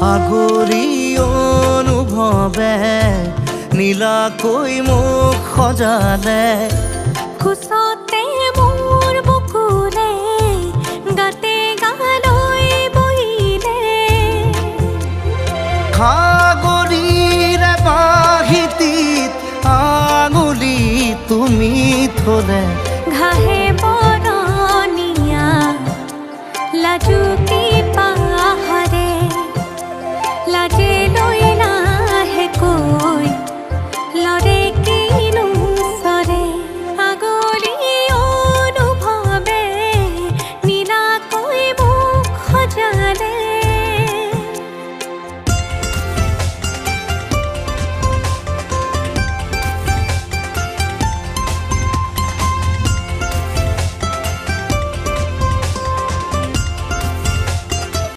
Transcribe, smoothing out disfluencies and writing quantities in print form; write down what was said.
আগৰি অনুভৱে নীলাকৈ মোক সজালে কোচতে মোৰ বুকুৰে গাতে গালৈ বহিলে সাগৰীৰে বাহিতিত আঙুলি তুমি থলে ঘাহে বৰণীয়া লাজুক